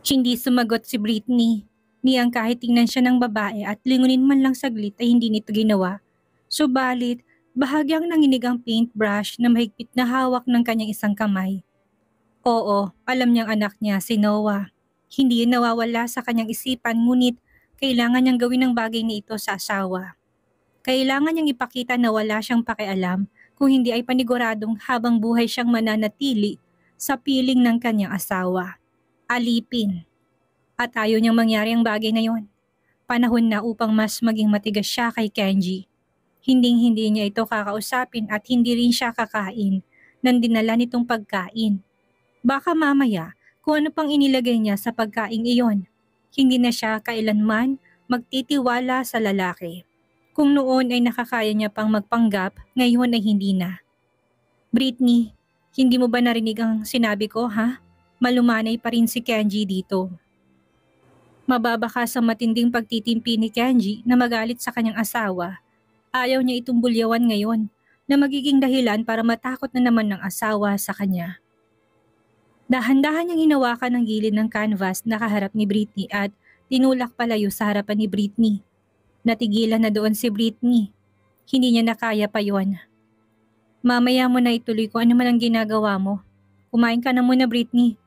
Hindi sumagot si Britney. Niyang kahit tingnan siya ng babae at lingunin man lang saglit ay hindi nito ginawa. Subalit, bahagyang nanginig ang paintbrush na mahigpit na hawak ng kanyang isang kamay. Oo, alam niyang anak niya si Noah. Hindi yun nawawala sa kanyang isipan ngunit kailangan niyang gawin ang bagay na ito sa asawa. Kailangan niyang ipakita na wala siyang pakialam kung hindi ay paniguradong habang buhay siyang mananatili sa piling ng kanyang asawa. Alipin. At ayaw niyang mangyari ang bagay na yon. Panahon na upang mas maging matigas siya kay Kenji. Hinding-hindi niya ito kakausapin at hindi rin siya kakain ng dinala nitong pagkain. Baka mamaya kung ano pang inilagay niya sa pagkaing iyon. Hindi na siya kailanman magtitiwala sa lalaki. Kung noon ay nakakaya niya pang magpanggap, ngayon ay hindi na. Britney, hindi mo ba narinig ang sinabi ko ha? Malumanay pa rin si Kenji dito. Mababa ka sa matinding pagtitimpi ni Kenji na magalit sa kanyang asawa. Ayaw niya itong bulyawan ngayon na magiging dahilan para matakot na naman ng asawa sa kanya. Dahan-dahan niyang hinawakan ang gilid ng canvas na kaharap ni Britney at tinulak palayo sa harapan ni Britney. Natigilan na doon si Britney. Hindi niya nakaya pa yon. Mamaya mo na ituloy kung ano man ang ginagawa mo. Kumain ka na muna, Britney.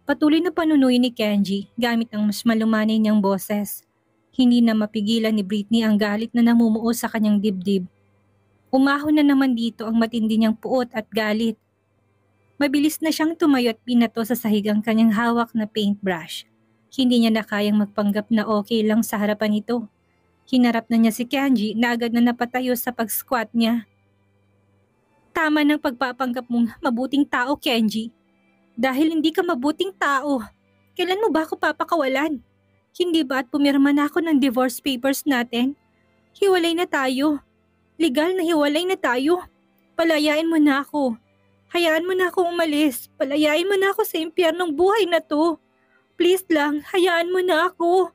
Patuloy na panunuin ni Kenji gamit ang mas malumanay niyang boses. Hindi na mapigilan ni Britney ang galit na namumuo sa kanyang dibdib. Umahon na naman dito ang matindi niyang puot at galit. Mabilis na siyang tumayo at pinato sa sahig ang kanyang hawak na paintbrush. Hindi niya na kayang magpanggap na okay lang sa harapan nito. Hinarap na niya si Kenji na agad na napatayo sa pag-squat niya. Tama ng pagpapanggap mong mabuting tao, Kenji. Dahil hindi ka mabuting tao, kailan mo ba ako papakawalan? Hindi ba at pumirma na ako ng divorce papers natin? Hiwalay na tayo. Legal na hiwalay na tayo. Palayain mo na ako. Hayaan mo na ako umalis. Palayain mo na ako sa impyernong buhay na to. Please lang, hayaan mo na ako.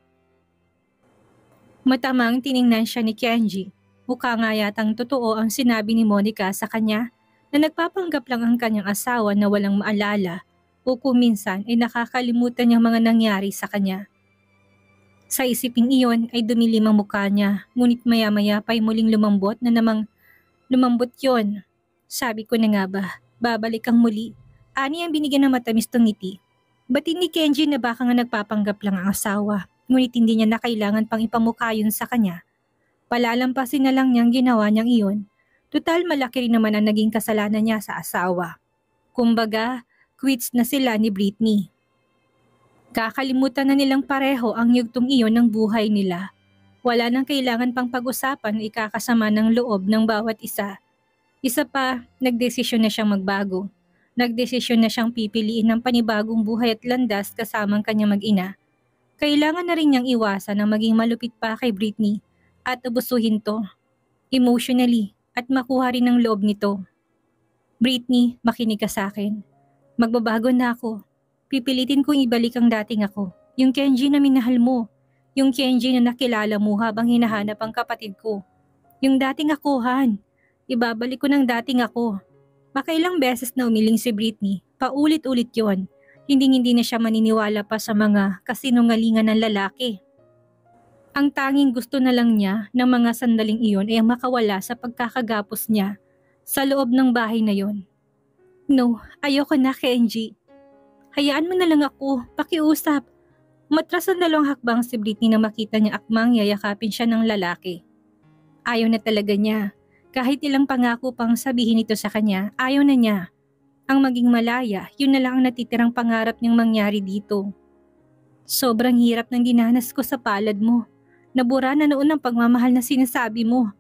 Matamang tiningnan siya ni Kenji. Mukha nga yatang totoo ang sinabi ni Monica sa kanya na nagpapanggap lang ang kanyang asawa na walang maalala o kung minsan ay nakakalimutan niyang mga nangyari sa kanya. Sa isiping iyon ay dumilim ang mukha niya, ngunit maya-maya pa'y muling lumambot na namang lumambot yon. Sabi ko na nga ba, babalik ang muli. Ani ang binigyan ng matamis tong ngiti. Batin ni Kenji na baka nga nagpapanggap lang ang asawa, ngunit hindi niya na kailangan pang ipamukha yun sa kanya. Palalampasin na lang niyang ginawa niyang iyon. Tutal malaki rin naman ang naging kasalanan niya sa asawa. Kumbaga, quits na sila ni Britney. Kakalimutan na nilang pareho ang yugtong iyon ng buhay nila. Wala nang kailangan pang pag-usapan o ikakasama ng loob ng bawat isa. Isa pa, nagdesisyon na siyang magbago. Nagdesisyon na siyang pipiliin ng panibagong buhay at landas kasamang kanyang mag-ina. Kailangan na rin niyang iwasan ang maging malupit pa kay Britney at abusuhin to, emotionally at makuha rin ang loob nito. Britney, makinig ka sa akin. Magbabago na ako. Pipilitin kong ibalik ang dating ako. Yung Kenji na minahal mo. Yung Kenji na nakilala mo habang hinahanap ang kapatid ko. Yung dating ako, Han. Ibabalik ko ng dating ako. Makailang beses na umiling si Britney. Paulit-ulit yon. Hindi na siya maniniwala pa sa mga kasinungalingan ng lalaki. Ang tanging gusto na lang niya ng mga sandaling iyon ay makawala sa pagkakagapos niya sa loob ng bahay na yon. No, ayoko na, Kenji. Hayaan mo na lang ako, pakiusap. Matras ang dalawang hakbang si Britney na makita niya akmang yayakapin siya ng lalaki. Ayaw na talaga niya. Kahit ilang pangako pang sabihin ito sa kanya, ayaw na niya. Ang maging malaya, yun na lang ang natitirang pangarap niyang mangyari dito. Sobrang hirap ng dinanas ko sa palad mo. Nabura na noon ang pagmamahal na sinasabi mo.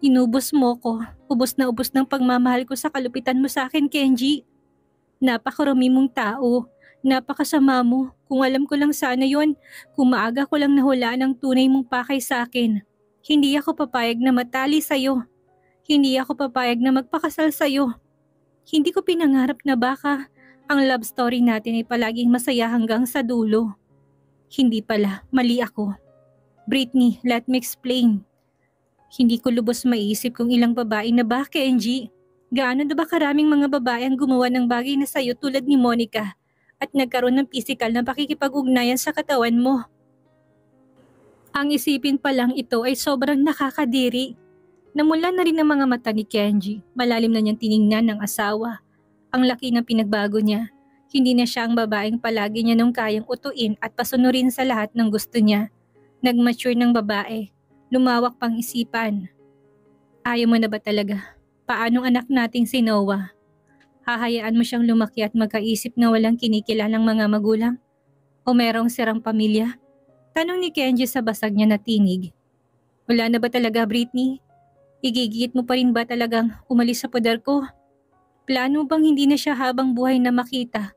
Inubos mo ko, ubos na ubos ng pagmamahal ko sa kalupitan mo sa akin, Kenji. Napakarami mong tao, napakasama mo. Kung alam ko lang sana yon, kung maaga ko lang nahulaan ang tunay mong pakay sa akin. Hindi ako papayag na matali sa'yo. Hindi ako papayag na magpakasal sa'yo. Hindi ko pinangarap na baka ang love story natin ay palaging masaya hanggang sa dulo. Hindi pala, mali ako. Britney, let me explain. Hindi ko lubos maiisip kung ilang babae na ba, Kenji. Gaano na ba karaming mga babae ang gumawa ng bagay na sa'yo tulad ni Monica at nagkaroon ng pisikal na pakikipag-ugnayan sa katawan mo. Ang isipin pa lang ito ay sobrang nakakadiri. Namula na rin ang mga mata ni Kenji. Malalim na niyang tiningnan ng asawa. Ang laki ng pinagbago niya. Hindi na siya ang babaeng palagi niya nung kayang utuin at pasunurin sa lahat ng gusto niya. Nag-mature ng babae. Lumawak pang isipan. Ayaw mo na ba talaga? Paanong anak nating si Noah? Hahayaan mo siyang lumaki at magkaisip na walang kinikilalang mga magulang? O merong sirang pamilya? Tanong ni Kenji sa basag niya na tinig. Wala na ba talaga, Britney? Igigit mo pa rin ba talagang umalis sa poder ko? Plano bang hindi na siya habang buhay na makita?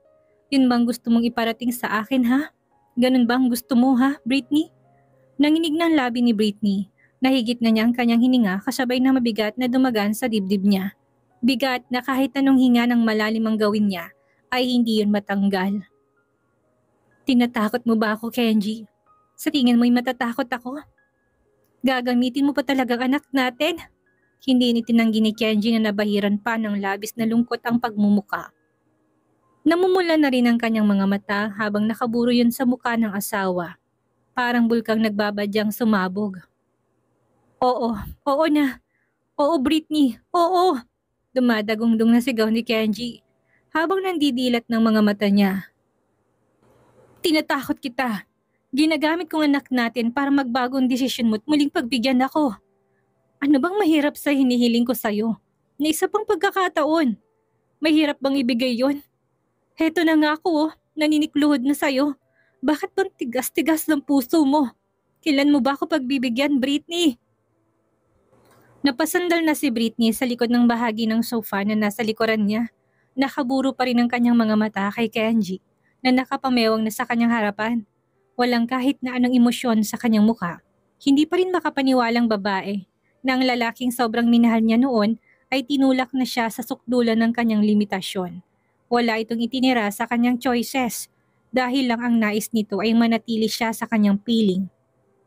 Yun bang gusto mong iparating sa akin, ha? Ganun bang gusto mo, ha, Britney? Nanginig ng labi ni Britney. Nahigit na niya ang kanyang hininga kasabay na mabigat na dumagan sa dibdib niya. Bigat na kahit anong hinga ng malalim ang gawin niya ay hindi yun matanggal. Tinatakot mo ba ako, Kenji? Sa tingin mo'y matatakot ako? Gagamitin mo pa talagang anak natin? Hindi ni tinanggi ni Kenji na nabahiran pa ng labis na lungkot ang pagmumuka. Namumula na rin ang kanyang mga mata habang nakaburo yun sa muka ng asawa. Parang bulkang nagbabadyang sumabog. Oo na. Oo, Britney, oo. Dumadagong-dung na sigaw ni Kenji habang nandidilat ng mga mata niya. Tinatakot kita. Ginagamit kong anak natin para magbago ang desisyon mo at muling pagbigyan ako. Ano bang mahirap sa hinihiling ko sa'yo? Na isa pang pagkakataon. Mahirap bang ibigay yon? Heto na nga ako, naninikluhod na sa'yo. Bakit bang tigas-tigas ng puso mo? Kailan mo ba ako pagbibigyan, Britney? Napasandal na si Britney sa likod ng bahagi ng sofa na nasa likuran niya. Nakaburo pa rin ang kanyang mga mata kay Kenji na nakapamewang na sa kanyang harapan. Walang kahit na anong emosyon sa kanyang mukha. Hindi pa rin makapaniwalang babae na ang lalaking sobrang minahal niya noon ay tinulak na siya sa sukdulan ng kanyang limitasyon. Wala itong itinira sa kanyang choices dahil lang ang nais nito ay manatili siya sa kanyang piling.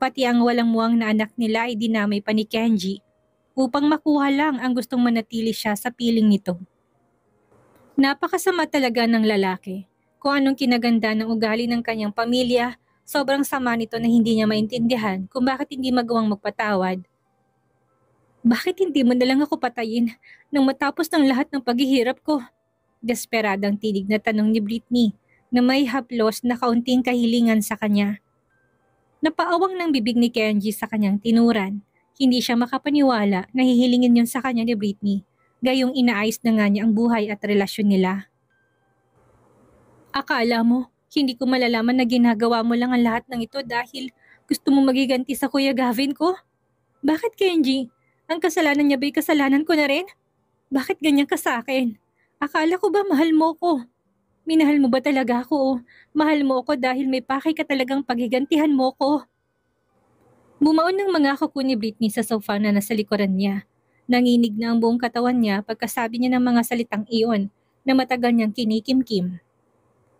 Pati ang walang muwang na anak nila ay dinamay pa ni Kenji upang makuha lang ang gustong manatili siya sa piling nito. Napakasama talaga ng lalaki. Kung anong kinaganda ng ugali ng kanyang pamilya, sobrang sama nito na hindi niya maintindihan kung bakit hindi magawang magpatawad. Bakit hindi mo na lang ako patayin nang matapos ng lahat ng paghihirap ko? Desperadang tinig na tanong ni Britney na may haplos na kaunting kahilingan sa kanya. Napaawang ng bibig ni Kenji sa kanyang tinuran. Hindi siya makapaniwala na hihilingin yun sa kanya ni Britney, gayong inaayos na nga niya ang buhay at relasyon nila. Akala mo, hindi ko malalaman na ginagawa mo lang ang lahat ng ito dahil gusto mo magiganti sa Kuya Gavin ko? Bakit, Kenji? Ang kasalanan niya ba'y kasalanan ko na rin? Bakit ganyan ka sa akin? Akala ko ba mahal mo ko? Minahal mo ba talaga ako o mahal mo ako dahil may pakay ka talagang paghigantihan mo ko? Bumaon ng mga kuko ni Britney sa sofa na nasa likuran niya. Nanginig na ang buong katawan niya pagkasabi niya ng mga salitang iyon na matagal niyang kinikimkim.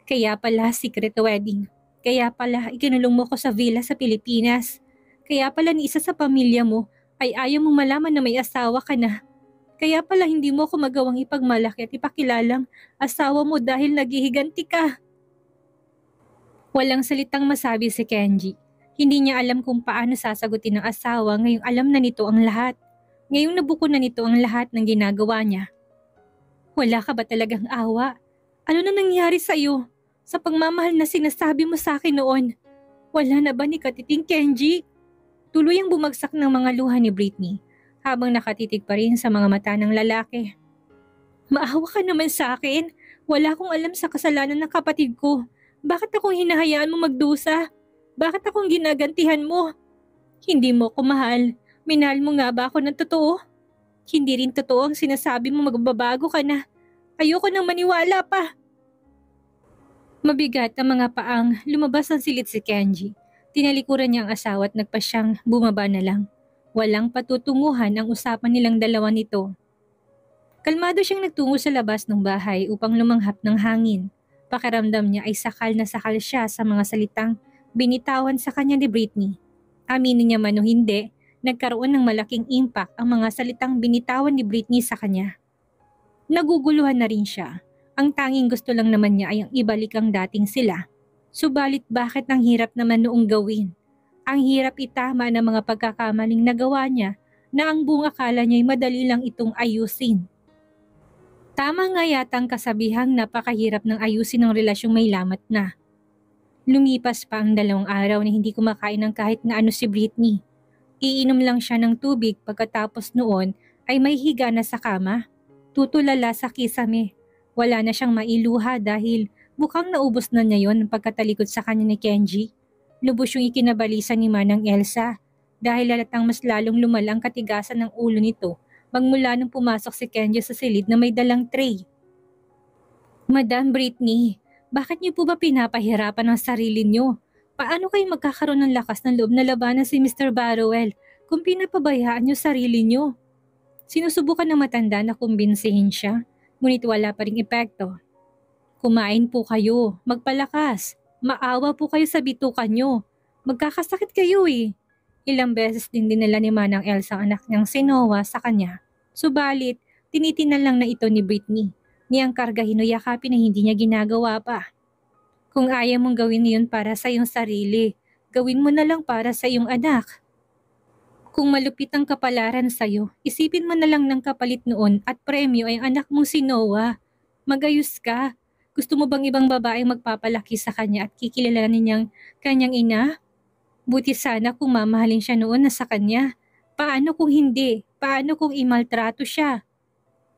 Kaya pala secret wedding. Kaya pala ikinulong mo ko sa villa sa Pilipinas. Kaya pala ni isa sa pamilya mo ay ayaw mong malaman na may asawa ka na. Kaya pala hindi mo ako magawang ipagmalaki at ipakilalang asawa mo dahil naghihiganti ka. Walang salitang masabi si Kenji. Hindi niya alam kung paano sasagutin ng asawa ngayong alam na nito ang lahat. Ngayong nabuko na nito ang lahat ng ginagawa niya. Wala ka ba talagang awa? Ano na nangyari sa'yo? Sa pagmamahal na sinasabi mo sa akin noon, wala na ba ni katiting Kenji? Tuloy ang bumagsak ng mga luha ni Britney habang nakatitig pa rin sa mga mata ng lalaki. Maawa ka naman sa akin. Wala akong alam sa kasalanan ng kapatid ko. Bakit akong hinahayaan mo magdusa? Bakit akong ginagantihan mo? Hindi mo ko mahal. Minahal mo nga ba ako ng totoo? Hindi rin totoo ang sinasabi mo magbabago ka na. Ayoko nang maniwala pa. Mabigat ang mga paang lumabas ang silid si Kenji. Tinalikuran niya ang asawa at nagpasyang bumaba na lang. Walang patutunguhan ang usapan nilang dalawa nito. Kalmado siyang nagtungo sa labas ng bahay upang lumanghap ng hangin. Pakiramdam niya ay sakal na sakal siya sa mga salitang binitawan sa kanya ni Britney. Aminin niya man o hindi, nagkaroon ng malaking impact ang mga salitang binitawan ni Britney sa kanya. Naguguluhan na rin siya. Ang tanging gusto lang naman niya ay ang ibalik ang dating sila. Subalit bakit ang hirap naman noong gawin? Ang hirap itama ng mga pagkakamaling nagawa niya na ang buong akala niya ay madali lang itong ayusin. Tama nga yata ang kasabihang napakahirap ng ayusin ng relasyong may lamat na. Lumipas pa ang 2 araw na hindi kumakain ng kahit na ano si Britney. Iinom lang siya ng tubig pagkatapos noon ay may higa na sa kama. Tutulala sa kisame. Wala na siyang mailuha dahil mukhang naubos na niya yon pagkatalikod sa kanya ni Kenji. Lubos yung ikinabalisa ni Manang Elsa dahil halatang mas lalong lumalang katigasan ng ulo nito magmula nung pumasok si Kenji sa silid na may dalang tray. Madam Britney, bakit niyo po ba pinapahirapan ang sarili niyo? Paano kayo magkakaroon ng lakas ng loob na labanan si Mr. Barrowell kung pinapabayaan niyo sarili niyo? Sinusubukan ng matanda na kumbinsihin siya, ngunit wala pa ring epekto. Kumain po kayo, magpalakas, maawa po kayo sa bitukan niyo. Magkakasakit kayo eh. Ilang beses din dinala ni Manang Elsa ang anak niyang si Noah sa kanya. Subalit, tinitinan lang na ito ni Britney. Niyang karga hinuyakapin na hindi niya ginagawa pa. Kung ayaw mong gawin yun para sa iyong sarili, gawin mo na lang para sa iyong anak. Kung malupit ang kapalaran sa'yo, isipin mo na lang ng kapalit noon at premyo ay ang anak mong si Noah. Magayos ka. Gusto mo bang ibang babaeng magpapalaki sa kanya at kikilalanin niyang kanyang ina? Buti sana kung mamahalin siya noon na sa kanya. Paano kung hindi? Paano kung imaltrato siya?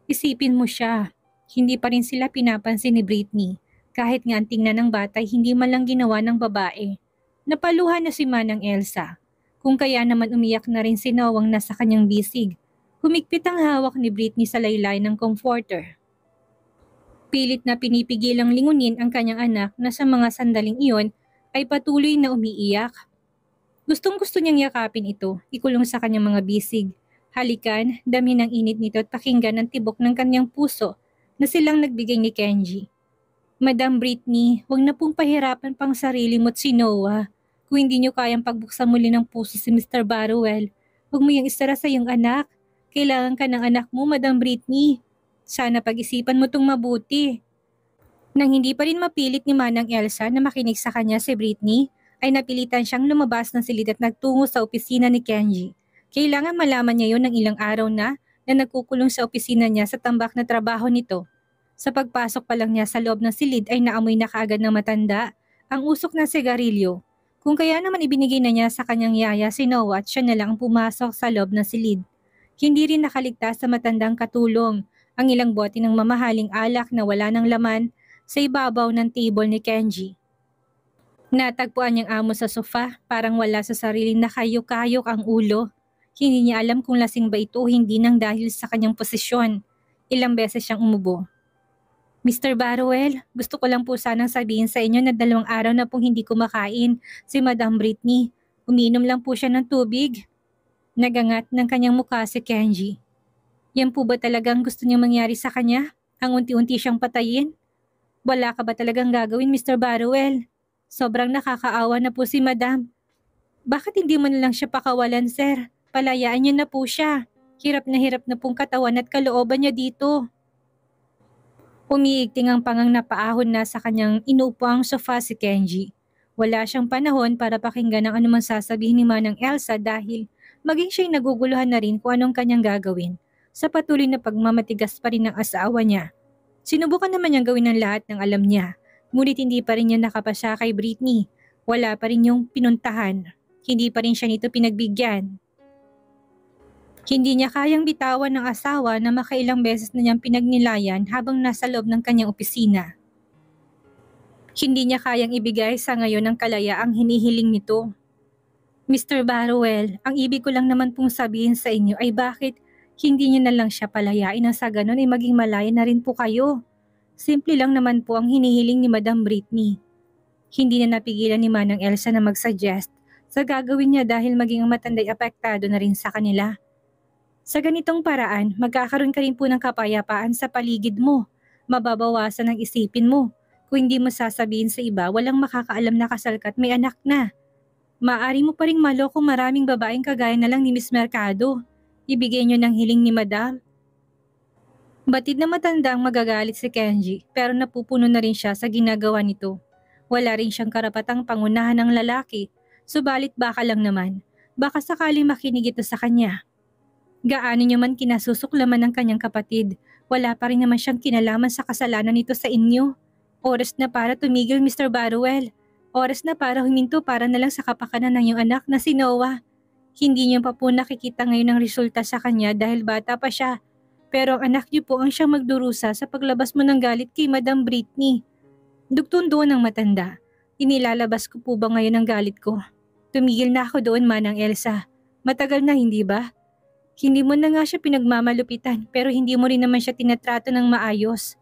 Isipin mo siya. Hindi pa rin sila pinapansin ni Britney. Kahit nga ang tingnan ng bata hindi man lang ginawa ng babae. Napaluhan na si Manang Elsa. Kung kaya naman umiyak na rin si Noang nasa kanyang bisig. Humigpit ang hawak ni Britney sa laylay ng comforter. Pilit na pinipigilang lingunin ang kanyang anak na sa mga sandaling iyon ay patuloy na umiiyak. Gustong-gusto niyang yakapin ito, ikulong sa kanyang mga bisig. Halikan, dami ng init nito at pakinggan ang tibok ng kanyang puso na silang nagbigay ni Kenji. Madam Britney, huwag na pong pahirapan pang sarili mo't si Noah. Kung hindi niyo kayang pagbuksan muli ng puso si Mr. Barrowell, huwag mo yung isara sa iyong anak. Kailangan ka ng anak mo, Madam Britney. Sana pag-isipan mo tong mabuti. Nang hindi pa rin mapilit ni Manang Elsa na makinig sa kanya si Britney, ay napilitan siyang lumabas ng silid at nagtungo sa opisina ni Kenji. Kailangan malaman niya yon ng ilang araw na nagkukulong sa opisina niya sa tambak na trabaho nito. Sa pagpasok pa lang niya sa loob ng silid ay naamoy na kaagad ng matanda ang usok ng sigarilyo. Kung kaya naman ibinigay na niya sa kanyang yaya si Noah at siya na lang ang pumasok sa loob ng silid. Hindi rin nakaligtas sa matandang katulong ang ilang bote ng mamahaling alak na wala ng laman sa ibabaw ng table ni Kenji. Natagpuan niyang amo sa sofa, parang wala sa sariling nakayok-kayok ang ulo. Hindi niya alam kung lasing ba ito o hindi nang dahil sa kanyang posisyon. Ilang beses siyang umubo. Mr. Barrowell, gusto ko lang po sanang sabihin sa inyo na 2 araw na pong hindi kumakain si Madam Britney. Umiinom lang po siya ng tubig. Nagangat ng kanyang mukha si Kenji. Yan po ba talagang gusto niyang mangyari sa kanya? Ang unti-unti siyang patayin? Wala ka ba talagang gagawin, Mr. Barrowell? Sobrang nakakaawa na po si Madam. Bakit hindi mo na lang siya pakawalan, sir? Palayaan niyo na po siya. Hirap na pong katawan at kalooban niya dito. Umiigting ang pangang napaahon na sa kanyang inuupuang sofa si Kenji. Wala siyang panahon para pakinggan ang anumang sasabihin ni Manang Elsa dahil maging siya'y naguguluhan na rin kung anong kanyang gagawin. Sa patuloy na pagmamatigas pa rin ng asawa niya. Sinubukan naman niyang gawin ang lahat ng alam niya. Ngunit hindi pa rin niya nakapasya kay Britney. Wala pa rin yung pinuntahan. Hindi pa rin siya nito pinagbigyan. Hindi niya kayang bitawan ng asawa na makailang beses na niyang pinagnilayan habang nasa loob ng kanyang opisina. Hindi niya kayang ibigay sa ngayon ng kalayaang hinihiling nito. Mr. Barrowell, ang ibig ko lang naman pong sabihin sa inyo ay bakit hindi niyo na lang siya palayain na sa ganon ay maging malaya na rin po kayo. Simple lang naman po ang hinihiling ni Madam Britney. Hindi na napigilan ni Manang Elsa na mag-suggest sa gagawin niya dahil maging ang matanday apektado na rin sa kanila. Sa ganitong paraan, magkakaroon ka rin po ng kapayapaan sa paligid mo. Mababawasan ang isipin mo. Kung hindi mo sasabihin sa iba, walang makakaalam na kasal ka at may anak na. Maaari mo pa ring maloko maraming babaeng kagaya na lang ni Miss Mercado. Ibigay niyo ng hiling ni Madam. Batid na matanda ang magagalit si Kenji pero napupuno na rin siya sa ginagawa nito. Wala rin siyang karapatang pangunahan ng lalaki, subalit baka lang naman. Baka sakaling makinig ito sa kanya. Gaano niya man kinasusuklaman ng kanyang kapatid, wala pa rin naman siyang kinalaman sa kasalanan nito sa inyo. Oras na para tumigil, Mr. Barwell. Oras na para huminto para na lang sa kapakanan ng iyong anak na si Noah. Hindi niyo pa po nakikita ngayon ang resulta sa kanya dahil bata pa siya. Pero ang anak niyo po ang siyang magdurusa sa paglabas mo ng galit kay Madam Britney. Dugtong doon ang matanda. Inilalabas ko po ba ngayon ang galit ko? Tumigil na ako doon, Manang Elsa. Matagal na, hindi ba? Hindi mo na nga siya pinagmamalupitan pero hindi mo rin naman siya tinatrato ng maayos.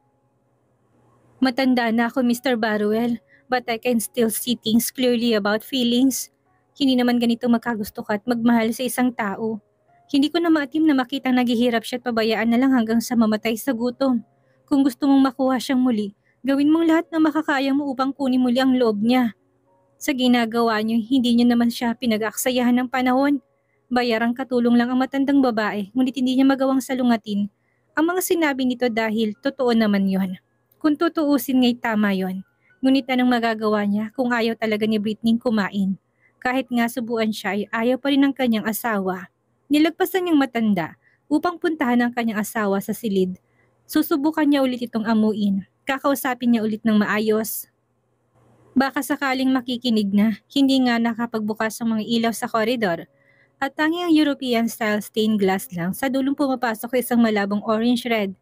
Matanda na ako, Mr. Barwell, but I can still see things clearly about feelings. Hindi naman ganito magkagusto ka at magmahal sa isang tao. Hindi ko na maatim na makitang naghihirap siya at pabayaan na lang hanggang sa mamatay sa gutom. Kung gusto mong makuha siyang muli, gawin mong lahat na makakaya mo upang kunin muli ang loob niya. Sa ginagawa niyo, hindi niyo naman siya pinag-aaksayahan ng panahon. Bayarang katulong lang ang matandang babae, ngunit hindi niya magawang salungatin ang mga sinabi nito dahil totoo naman yon. Kung tutuusin nga'y tama yon. Ngunit anong magagawa niya kung ayaw talaga ni Britney kumain? Kahit nga subuan siya ay ayaw pa rin ng kanyang asawa. Nilagpasan niyang matanda upang puntahan ang kanyang asawa sa silid. Susubukan niya ulit itong amuin. Kakausapin niya ulit ng maayos. Baka sakaling makikinig na, hindi nga nakapagbukas ang mga ilaw sa koridor. At tanging ang European-style stained glass lang sa dulong pumapasok sa isang malabong orange-red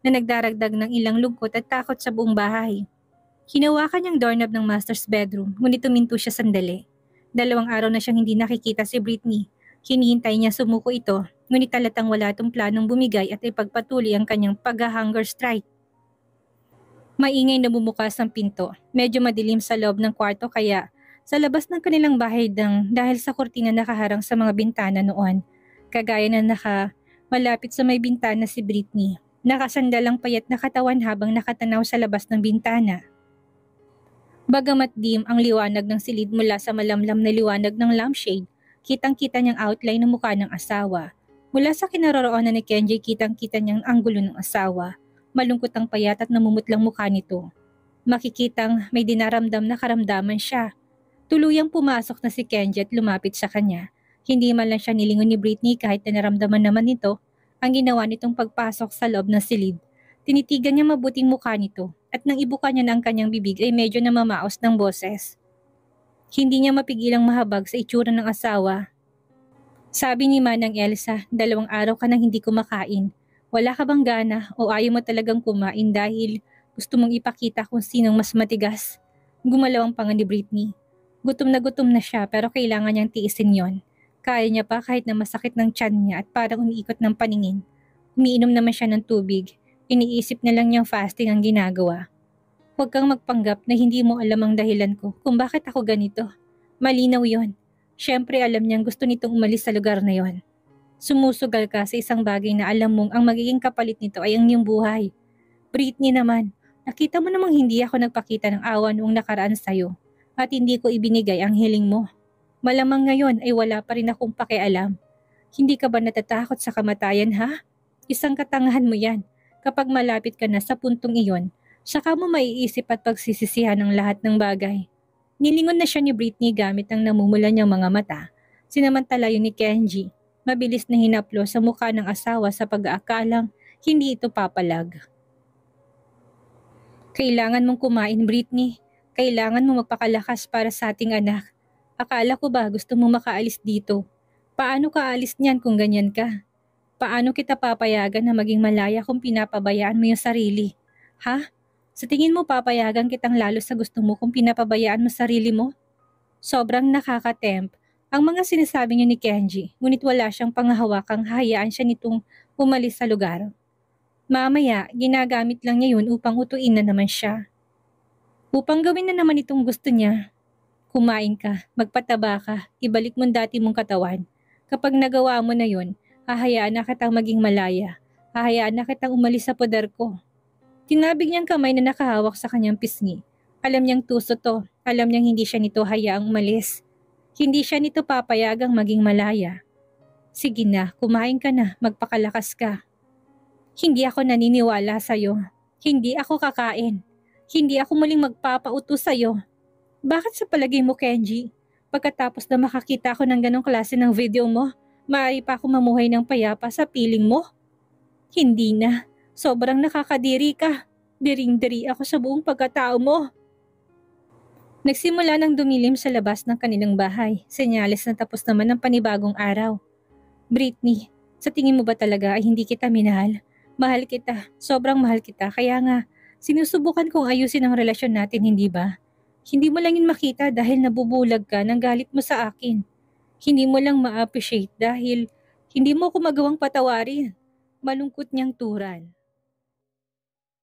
na nagdaragdag ng ilang lungkot at takot sa buong bahay. Hinawakan niyang doorknob ng master's bedroom, ngunit tuminto siya sandali. 2 araw na siyang hindi nakikita si Britney. Hinihintay niya sumuko ito, ngunit talatang wala itong planong bumigay at ipagpatuloy ang kanyang pag-hunger strike. Maingay na bumukas ang pinto. Medyo madilim sa loob ng kwarto kaya sa labas ng kanilang bahay dahil sa kurtina nakaharang sa mga bintana noon. Kagaya na malapit sa may bintana si Britney. Nakasandalang payat na katawan habang nakatanaw sa labas ng bintana. Bagamat dim ang liwanag ng silid mula sa malamlam na liwanag ng lampshade, kitang-kita niyang outline ng mukha ng asawa. Mula sa kinaroroonan ni Kenji, kitang-kita niyang anggulo ng asawa. Malungkot ang payat at namumutlang mukha nito. Makikitang may dinaramdam na karamdaman siya. Tuluyang pumasok na si Kenji at lumapit sa kanya. Hindi man lang siya nilingon ni Britney kahit na naramdaman naman nito ang ginawa nitong pagpasok sa loob ng silid. Tinitigan niya mabuting mukha nito at nang ibuka niya ng kanyang bibig ay medyo namamaos ng boses. Hindi niya mapigilang mahabag sa itsura ng asawa. Sabi ni Manang Elsa, 2 araw ka nang hindi kumakain. Wala ka bang gana o ayaw mo talagang kumain dahil gusto mong ipakita kung sinong mas matigas? Gumalaw ang panga ni Britney. Gutom na siya pero kailangan niyang tiisin yon. Kaya niya pa kahit na masakit ng tiyan niya at parang umiikot ng paningin. Umiinom naman siya ng tubig. Iniisip na lang niyang fasting ang ginagawa. Huwag kang magpanggap na hindi mo alam ang dahilan ko kung bakit ako ganito. Malinaw yon. Siyempre alam niyang gusto nitong umalis sa lugar na yon. Sumusugal ka sa isang bagay na alam mong ang magiging kapalit nito ay ang iyong buhay. Britney naman, nakita mo namang hindi ako nagpakita ng awa noong nakaraan sa'yo at hindi ko ibinigay ang hiling mo. Malamang ngayon ay wala pa rin akong pakialam. Hindi ka ba natatakot sa kamatayan ha? Isang katangahan mo yan. Kapag malapit ka na sa puntong iyon, saka mo maiisip at pagsisisihan ang lahat ng bagay. Nilingon na siya ni Britney gamit ang namumula niyang mga mata. Sinamantala yun ni Kenji. Mabilis na hinaplo sa mukha ng asawa sa pag-aakalang hindi ito papalag. Kailangan mong kumain, Britney. Kailangan mo magpakalakas para sa ating anak. Akala ko ba gusto mo makaalis dito? Paano ka aalis niyan kung ganyan ka? Paano kita papayagan na maging malaya kung pinapabayaan mo yung sarili? Ha? Sa tingin mo papayagan kitang lalo sa gusto mo kung pinapabayaan mo sarili mo? Sobrang nakaka-tempt ang mga sinasabi niyo ni Kenji, ngunit wala siyang pangahawakang hahayaan siya nitong umalis sa lugar. Mamaya, ginagamit lang niya yun upang utuin na naman siya. Upang gawin na naman itong gusto niya. Kumain ka, magpataba ka, ibalik mo dati mong katawan. Kapag nagawa mo na yun, hahayaan na kitang maging malaya. Hahayaan na kitang umalis sa poder ko. Tinabig niyang kamay na nakahawak sa kanyang pisngi. Alam niyang tuso to. Alam niyang hindi siya nito hayaang umalis. Hindi siya nito papayagang maging malaya. Sige na, kumain ka na, magpakalakas ka. Hindi ako naniniwala sa'yo. Hindi ako kakain. Hindi ako muling magpapautos sa'yo. Bakit sa palagay mo, Kenji? Pagkatapos na makakita ako ng ganong klase ng video mo, maaari pa ako mamuhay ng payapa sa piling mo? Hindi na. Sobrang nakakadiri ka. Diring-diri ako sa buong pagkatao mo. Nagsimula ng dumilim sa labas ng kanilang bahay. Senyales na tapos naman ang panibagong araw. Britney, sa tingin mo ba talaga ay hindi kita minahal? Mahal kita, sobrang mahal kita, kaya nga, sinusubukan kong ayusin ang relasyon natin, hindi ba? Hindi mo lang yun makita dahil nabubulag ka ng galit mo sa akin. Hindi mo lang ma-appreciate dahil hindi mo ako magawang patawarin. Malungkot niyang turan.